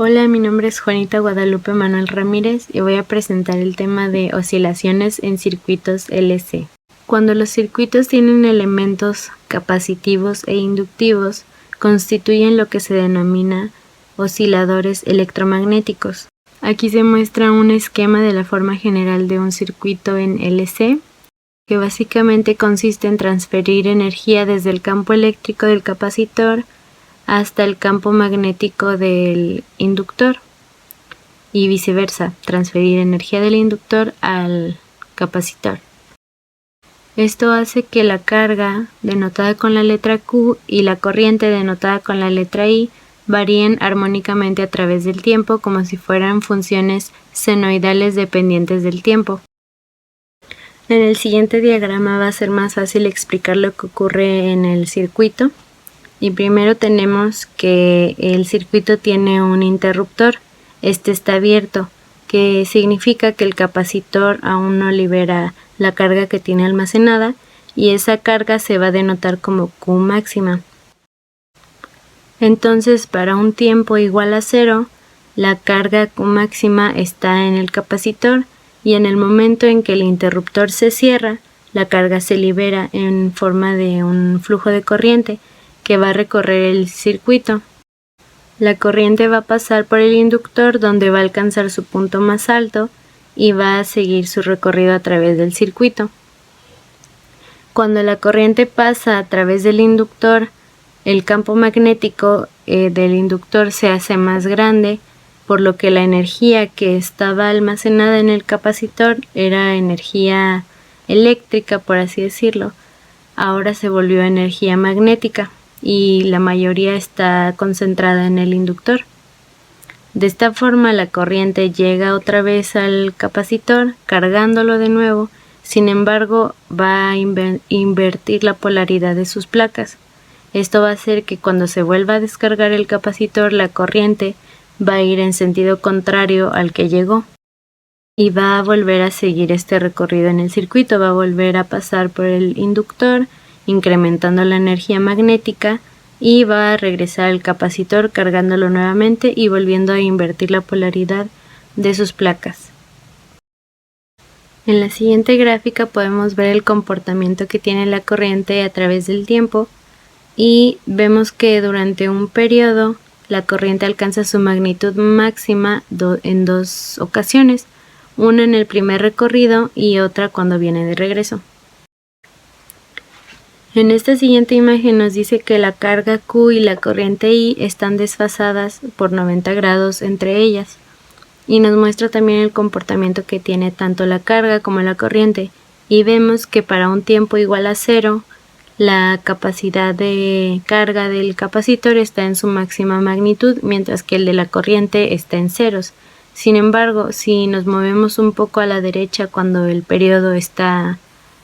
Hola, mi nombre es Juanita Guadalupe Manuel Ramírez y voy a presentar el tema de oscilaciones en circuitos LC. Cuando los circuitos tienen elementos capacitivos e inductivos, constituyen lo que se denomina osciladores electromagnéticos. Aquí se muestra un esquema de la forma general de un circuito en LC, que básicamente consiste en transferir energía desde el campo eléctrico del capacitor hasta el campo magnético del inductor y viceversa, transferir energía del inductor al capacitor. Esto hace que la carga denotada con la letra Q y la corriente denotada con la letra I varíen armónicamente a través del tiempo como si fueran funciones senoidales dependientes del tiempo. En el siguiente diagrama va a ser más fácil explicar lo que ocurre en el circuito. Y primero tenemos que el circuito tiene un interruptor. Este está abierto, que significa que el capacitor aún no libera la carga que tiene almacenada y esa carga se va a denotar como Q máxima. Entonces, para un tiempo igual a 0, la carga Q máxima está en el capacitor y en el momento en que el interruptor se cierra, la carga se libera en forma de un flujo de corriente que va a recorrer el circuito. La corriente va a pasar por el inductor donde va a alcanzar su punto más alto y va a seguir su recorrido a través del circuito. Cuando la corriente pasa a través del inductor, el campo magnético del inductor se hace más grande, por lo que la energía que estaba almacenada en el capacitor era energía eléctrica, por así decirlo, ahora se volvió energía magnética y la mayoría está concentrada en el inductor. De esta forma la corriente llega otra vez al capacitor cargándolo de nuevo, sin embargo va a invertir la polaridad de sus placas. Esto va a hacer que cuando se vuelva a descargar el capacitor la corriente va a ir en sentido contrario al que llegó y va a volver a seguir este recorrido en el circuito, va a volver a pasar por el inductor incrementando la energía magnética y va a regresar al capacitor cargándolo nuevamente y volviendo a invertir la polaridad de sus placas. En la siguiente gráfica podemos ver el comportamiento que tiene la corriente a través del tiempo y vemos que durante un periodo la corriente alcanza su magnitud máxima en dos ocasiones, una en el primer recorrido y otra cuando viene de regreso. En esta siguiente imagen nos dice que la carga Q y la corriente I están desfasadas por 90 grados entre ellas y nos muestra también el comportamiento que tiene tanto la carga como la corriente y vemos que para un tiempo igual a 0 la capacidad de carga del capacitor está en su máxima magnitud mientras que el de la corriente está en ceros. Sin embargo, si nos movemos un poco a la derecha cuando el periodo está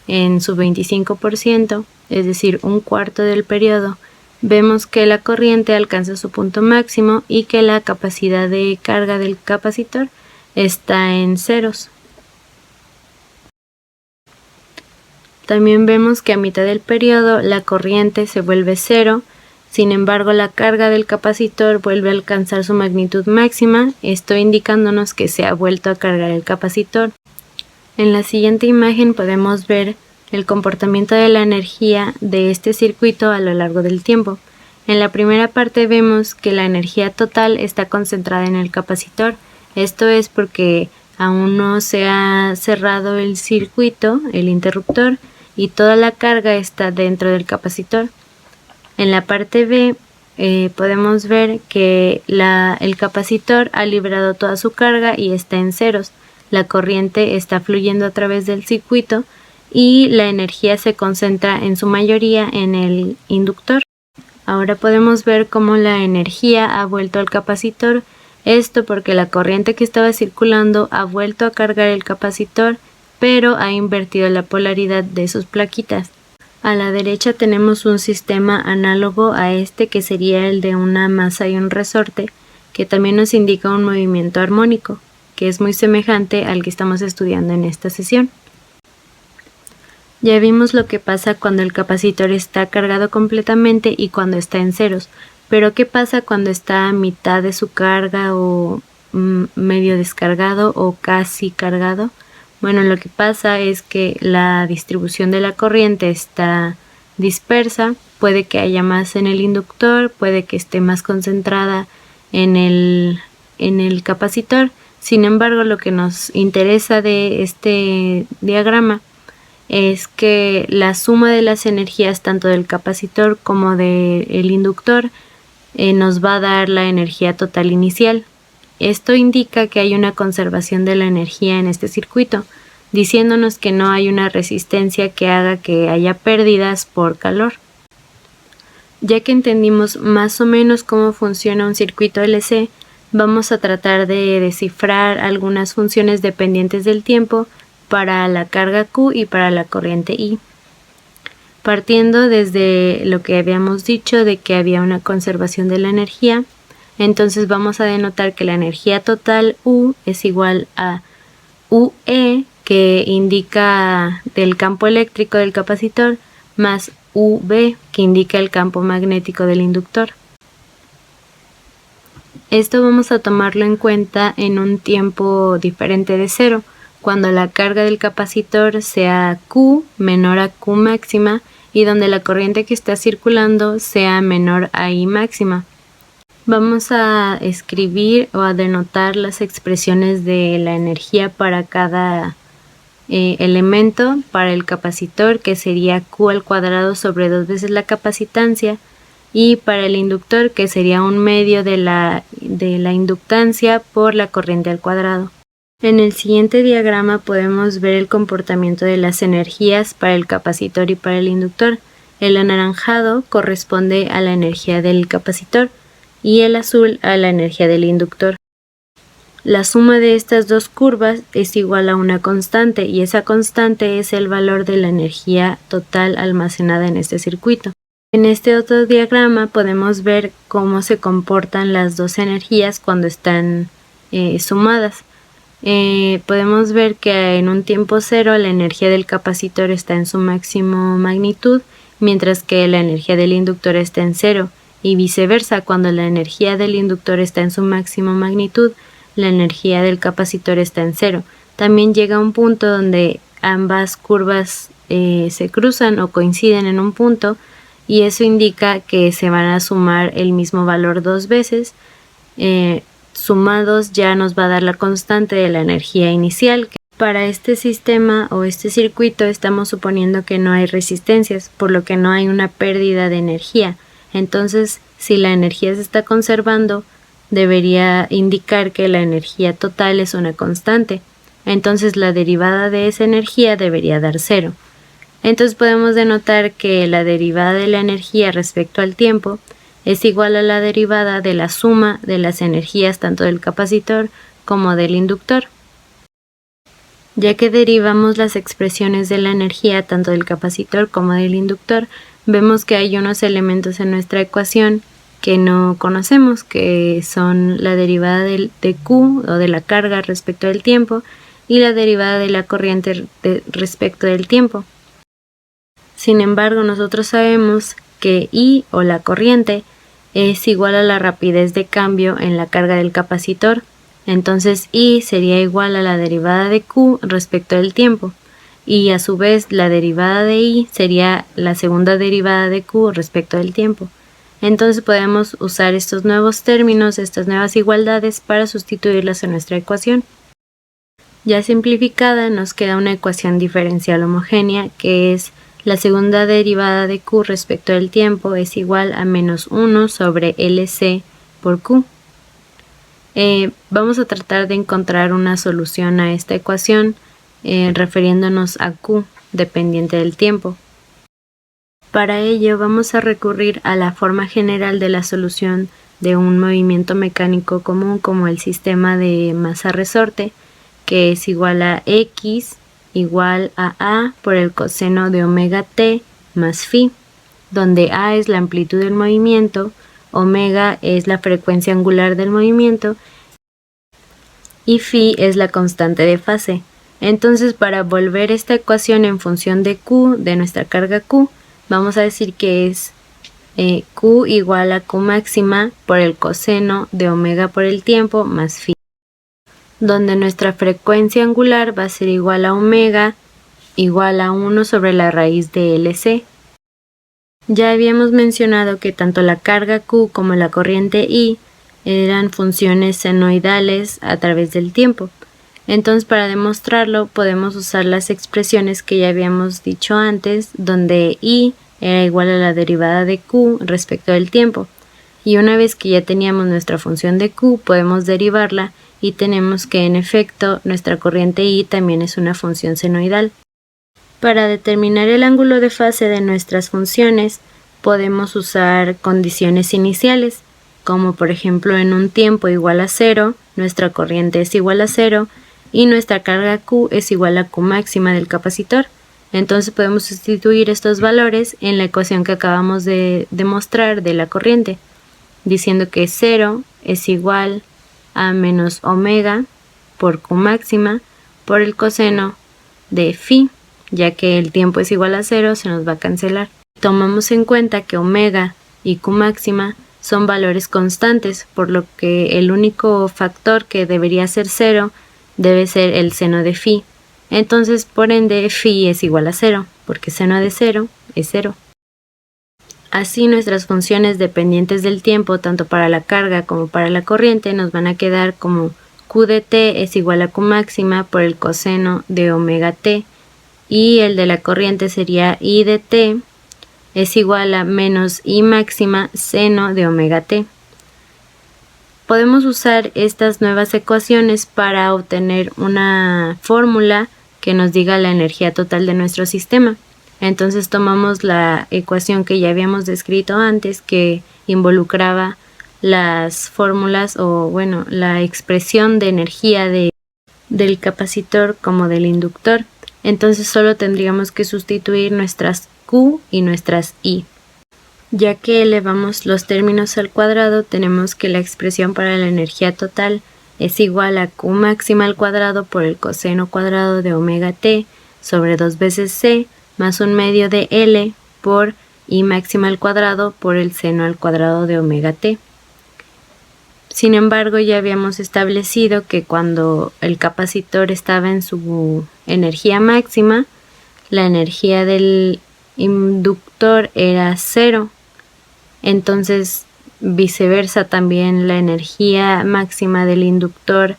en su 25%, es decir, un cuarto del periodo, vemos que la corriente alcanza su punto máximo y que la capacidad de carga del capacitor está en ceros. También vemos que a mitad del periodo la corriente se vuelve cero, sin embargo la carga del capacitor vuelve a alcanzar su magnitud máxima, esto indicándonos que se ha vuelto a cargar el capacitor. En la siguiente imagen podemos ver el comportamiento de la energía de este circuito a lo largo del tiempo. En la primera parte vemos que la energía total está concentrada en el capacitor. Esto es porque aún no se ha cerrado el circuito, el interruptor, y toda la carga está dentro del capacitor. En la parte B podemos ver que el capacitor ha liberado toda su carga y está en ceros. La corriente está fluyendo a través del circuito y la energía se concentra en su mayoría en el inductor. Ahora podemos ver cómo la energía ha vuelto al capacitor, esto porque la corriente que estaba circulando ha vuelto a cargar el capacitor, pero ha invertido la polaridad de sus plaquitas. A la derecha tenemos un sistema análogo a este que sería el de una masa y un resorte, que también nos indica un movimiento armónico, que es muy semejante al que estamos estudiando en esta sesión. Ya vimos lo que pasa cuando el capacitor está cargado completamente y cuando está en ceros, Pero ¿qué pasa cuando está a mitad de su carga o medio descargado o casi cargado? Bueno, lo que pasa es que la distribución de la corriente está dispersa, puede que haya más en el inductor, puede que esté más concentrada en el capacitor. Sin embargo, lo que nos interesa de este diagrama es que la suma de las energías tanto del capacitor como del inductor nos va a dar la energía total inicial. Esto indica que hay una conservación de la energía en este circuito, diciéndonos que no hay una resistencia que haga que haya pérdidas por calor. Ya que entendimos más o menos cómo funciona un circuito LC, vamos a tratar de descifrar algunas funciones dependientes del tiempo para la carga Q y para la corriente I. Partiendo desde lo que habíamos dicho de que había una conservación de la energía, entonces vamos a denotar que la energía total U es igual a UE, que indica del campo eléctrico del capacitor, más UV, que indica el campo magnético del inductor. Esto vamos a tomarlo en cuenta en un tiempo diferente de 0, cuando la carga del capacitor sea Q menor a Q máxima y donde la corriente que está circulando sea menor a I máxima. Vamos a escribir o a denotar las expresiones de la energía para cada elemento. Para el capacitor, que sería Q al cuadrado sobre 2 veces la capacitancia, y para el inductor, que sería un medio de la inductancia por la corriente al cuadrado. En el siguiente diagrama podemos ver el comportamiento de las energías para el capacitor y para el inductor. El anaranjado corresponde a la energía del capacitor y el azul a la energía del inductor. La suma de estas dos curvas es igual a una constante, y esa constante es el valor de la energía total almacenada en este circuito. En este otro diagrama podemos ver cómo se comportan las dos energías cuando están sumadas. Podemos ver que en un tiempo 0 la energía del capacitor está en su máximo magnitud, mientras que la energía del inductor está en 0, y viceversa. Cuando la energía del inductor está en su máximo magnitud, la energía del capacitor está en 0. También llega un punto donde ambas curvas se cruzan o coinciden en un punto, y eso indica que se van a sumar el mismo valor dos veces. Sumados ya nos va a dar la constante de la energía inicial. Para este sistema o este circuito estamos suponiendo que no hay resistencias, por lo que no hay una pérdida de energía. Entonces, si la energía se está conservando, debería indicar que la energía total es una constante. Entonces la derivada de esa energía debería dar 0. Entonces podemos denotar que la derivada de la energía respecto al tiempo es igual a la derivada de la suma de las energías tanto del capacitor como del inductor. Ya que derivamos las expresiones de la energía tanto del capacitor como del inductor, vemos que hay unos elementos en nuestra ecuación que no conocemos, que son la derivada de Q o de la carga respecto del tiempo y la derivada de la corriente respecto del tiempo. Sin embargo, nosotros sabemos que I o la corriente es igual a la rapidez de cambio en la carga del capacitor. Entonces I sería igual a la derivada de Q respecto del tiempo, y a su vez la derivada de I sería la segunda derivada de Q respecto del tiempo. Entonces podemos usar estos nuevos términos, estas nuevas igualdades, para sustituirlas en nuestra ecuación. Ya simplificada nos queda una ecuación diferencial homogénea, que es la segunda derivada de Q respecto del tiempo es igual a menos 1 sobre LC por Q. Vamos a tratar de encontrar una solución a esta ecuación refiriéndonos a Q dependiente del tiempo. Para ello vamos a recurrir a la forma general de la solución de un movimiento mecánico común como el sistema de masa-resorte, que es igual a X igual a A por el coseno de omega t más phi, donde A es la amplitud del movimiento, omega es la frecuencia angular del movimiento y phi es la constante de fase. Entonces, para volver esta ecuación en función de Q, de nuestra carga Q, vamos a decir que es Q igual a Q máxima por el coseno de omega por el tiempo más phi, donde nuestra frecuencia angular va a ser igual a omega igual a 1 sobre la raíz de LC. Ya habíamos mencionado que tanto la carga Q como la corriente I eran funciones senoidales a través del tiempo. Entonces, para demostrarlo podemos usar las expresiones que ya habíamos dicho antes, donde I era igual a la derivada de Q respecto del tiempo. Y una vez que ya teníamos nuestra función de Q, podemos derivarla y tenemos que en efecto nuestra corriente I también es una función senoidal. Para determinar el ángulo de fase de nuestras funciones, podemos usar condiciones iniciales, como por ejemplo en un tiempo igual a 0, nuestra corriente es igual a 0 y nuestra carga Q es igual a Q máxima del capacitor. Entonces podemos sustituir estos valores en la ecuación que acabamos de demostrar de la corriente, diciendo que 0 es igual a menos omega por Q máxima por el coseno de phi, ya que el tiempo es igual a 0, se nos va a cancelar. Tomamos en cuenta que omega y Q máxima son valores constantes, por lo que el único factor que debería ser 0 debe ser el seno de phi. Entonces, por ende, phi es igual a 0, porque seno de 0 es 0. Así nuestras funciones dependientes del tiempo, tanto para la carga como para la corriente, nos van a quedar como Q de t es igual a Q máxima por el coseno de omega t, y el de la corriente sería I de t es igual a menos I máxima seno de omega t. Podemos usar estas nuevas ecuaciones para obtener una fórmula que nos diga la energía total de nuestro sistema. Entonces tomamos la ecuación que ya habíamos descrito antes, que involucraba las fórmulas o bueno, la expresión de energía del capacitor como del inductor. Entonces solo tendríamos que sustituir nuestras Q y nuestras I. Ya que elevamos los términos al cuadrado, tenemos que la expresión para la energía total es igual a Q máxima al cuadrado por el coseno cuadrado de omega t sobre 2 veces C más 1/2 de L por I máxima al cuadrado por el seno al cuadrado de omega t. Sin embargo, ya habíamos establecido que cuando el capacitor estaba en su energía máxima, la energía del inductor era 0. Entonces, viceversa, también la energía máxima del inductor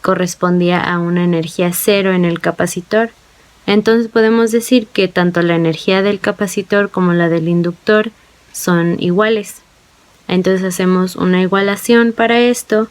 correspondía a una energía 0 en el capacitor. Entonces podemos decir que tanto la energía del capacitor como la del inductor son iguales. Entonces hacemos una igualación para esto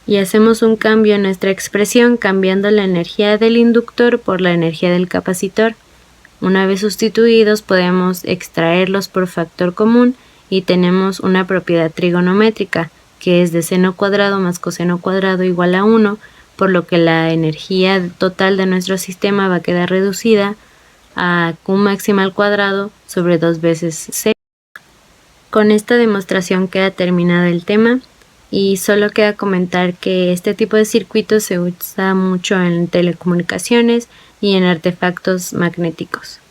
y hacemos un cambio en nuestra expresión cambiando la energía del inductor por la energía del capacitor. Una vez sustituidos podemos extraerlos por factor común y tenemos una propiedad trigonométrica que es de seno cuadrado más coseno cuadrado igual a 1, por lo que la energía total de nuestro sistema va a quedar reducida a Q máxima al cuadrado sobre 2 veces C. Con esta demostración queda terminado el tema y solo queda comentar que este tipo de circuitos se usa mucho en telecomunicaciones y en artefactos magnéticos.